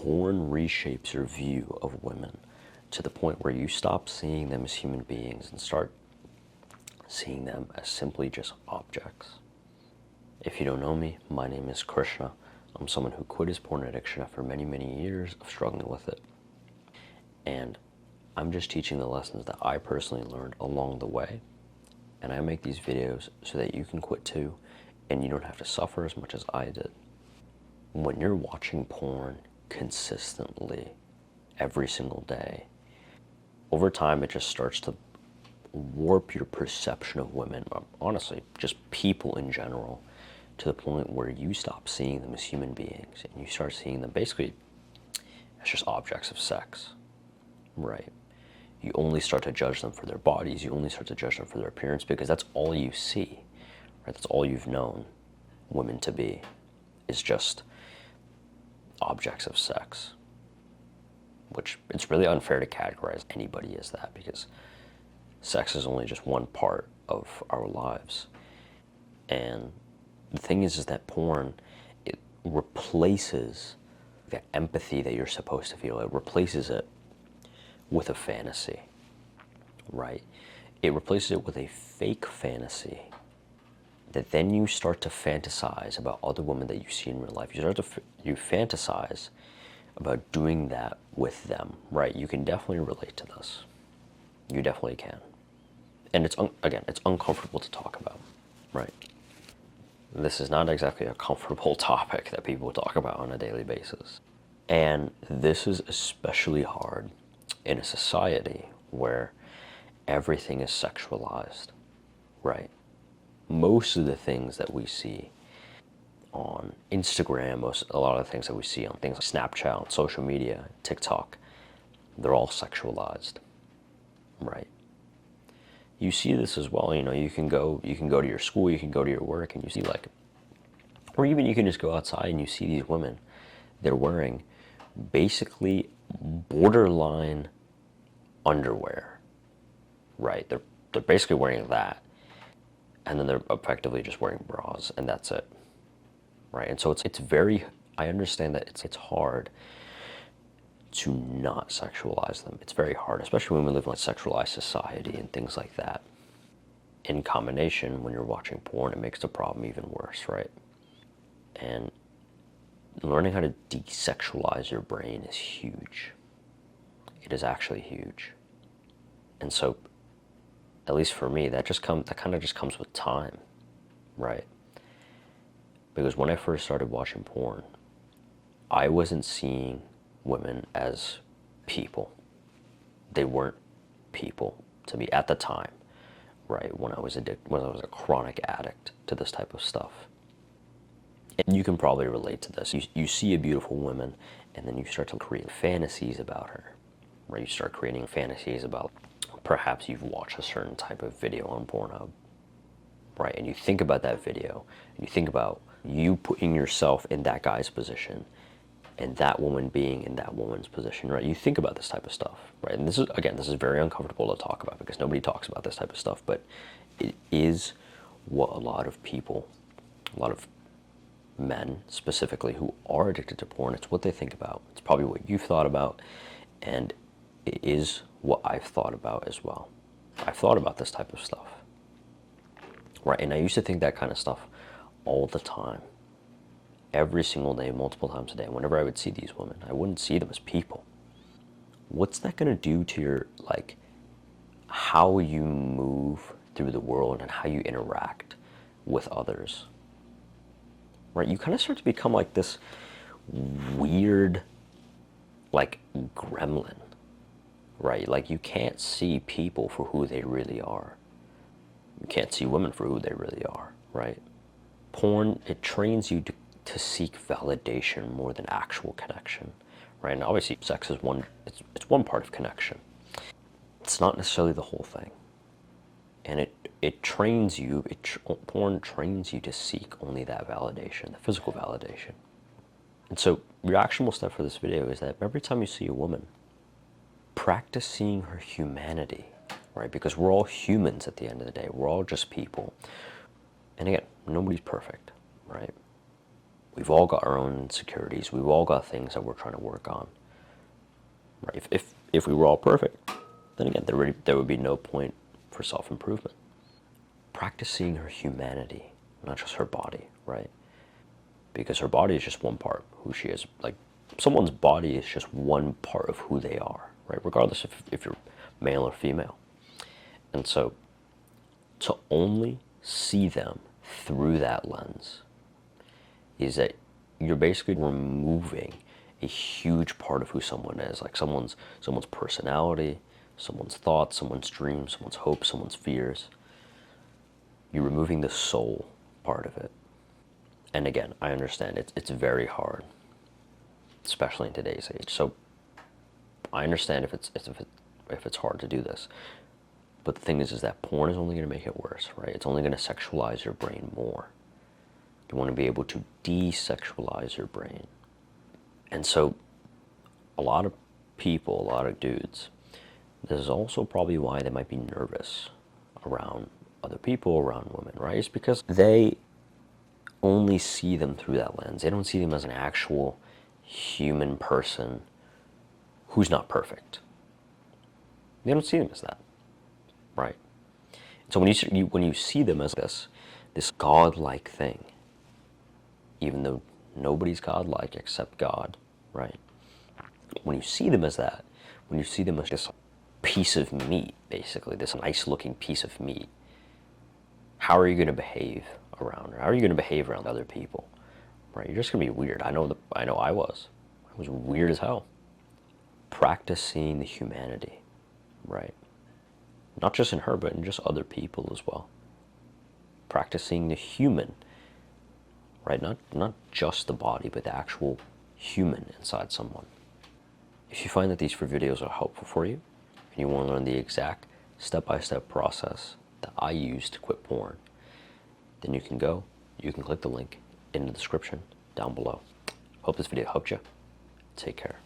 porn reshapes your view of women to the point where you stop seeing them as human beings and start seeing them as simply just objects. If you don't know me, my name is Krishna. I'm someone who quit his porn addiction after many, many years of struggling with it. And I'm just teaching the lessons that I personally learned along the way. And I make these videos so that you can quit too, and you don't have to suffer as much as I did. When you're watching porn consistently, every single day, over time it just starts to warp your perception of women, honestly, just people in general, to the point where you stop seeing them as human beings and you start seeing them basically as just objects of sex, right? You only start to judge them for their bodies, you only start to judge them for their appearance because that's all you see, right? That's all you've known women to be, is just objects of sex, which it's really unfair to categorize anybody as that because sex is only just one part of our lives. And the thing is that porn, it replaces the empathy that you're supposed to feel. It replaces it with a fantasy, right? It replaces it with a fake fantasy that then you start to fantasize about other women that you see in real life. You fantasize about doing that with them, right? You can definitely relate to this. You definitely can. And again, it's uncomfortable to talk about, right? This is not exactly a comfortable topic that people talk about on a daily basis. And this is especially hard in a society where everything is sexualized, right? Most of the things that we see on Instagram, a lot of the things that we see on things like Snapchat, on social media, TikTok, they're all sexualized, right? You see this as well, you can go to your school, you can go to your work, and you see or even you can just go outside and you see these women, they're wearing basically borderline underwear, right? They're basically wearing that, and then they're effectively just wearing bras, and that's it, right? And so it's very, I understand that it's hard to not sexualize them. It's very hard, especially when we live in a sexualized society and things like that. In combination, when you're watching porn, it makes the problem even worse, right? And learning how to desexualize your brain is huge. It is actually huge. And so, at least for me, that kind of just comes with time, right? Because when I first started watching porn, I wasn't seeing women as people. They weren't people to me at the time, right? When I was a chronic addict to this type of stuff. And you can probably relate to this. You see a beautiful woman, and then you start to create fantasies about her, right? You start creating fantasies about, perhaps you've watched a certain type of video on Pornhub, right? And you think about that video, and you think about you putting yourself in that guy's position, and that woman being in that woman's position, right? You think about this type of stuff, right? And this is very uncomfortable to talk about because nobody talks about this type of stuff, but it is what a lot of men specifically who are addicted to porn, it's what they think about. It's probably what you've thought about, and it is what I've thought about as well. I've thought about this type of stuff, right? And I used to think that kind of stuff all the time. Every single day, multiple times a day, whenever I would see these women, I wouldn't see them as people. What's that going to do to your, how you move through the world and how you interact with others? Right? You kind of start to become like this weird, gremlin, right? Like, you can't see people for who they really are. You can't see women for who they really are, right? Porn, it trains you to seek validation more than actual connection, right? And obviously, sex is it's one part of connection. It's not necessarily the whole thing. And it trains you, porn trains you to seek only that validation, the physical validation. And so, your actionable step for this video is that every time you see a woman, practice seeing her humanity, right? Because we're all humans at the end of the day. We're all just people. And again, nobody's perfect, right? We've all got our own insecurities. We've all got things that we're trying to work on. Right? If we were all perfect, then again, there would be no point for self-improvement. Practicing her humanity, not just her body, right? Because her body is just one part of who she is. Like, someone's body is just one part of who they are, right? Regardless if you're male or female. And so, to only see them through that lens is that you're basically removing a huge part of who someone is, like someone's personality, someone's thoughts, someone's dreams, someone's hopes, someone's fears. You're removing the soul part of it. And again, I understand it's very hard, especially in today's age. So I understand if it's hard to do this. But the thing is that porn is only going to make it worse, right? It's only going to sexualize your brain more. You want to be able to desexualize your brain. And so a lot of people, a lot of dudes, this is also probably why they might be nervous around other people, around women, right? It's because they only see them through that lens. They don't see them as an actual human person who's not perfect. They don't see them as that, right? So when you see them as this godlike thing, even though nobody's godlike except God, right? When you see them as that, when you see them as this piece of meat, basically, this nice looking piece of meat, how are you going to behave around her? How are you going to behave around other people? Right? You're just going to be weird. I know I was. I was weird as hell. Practicing the humanity, right? Not just in her, but in just other people as well. Practicing the human, right? Not just the body, but the actual human inside someone. If you find that these 4 videos are helpful for you, and you want to learn the exact step-by-step process that I use to quit porn, then you can click the link in the description down below. Hope this video helped you. Take care.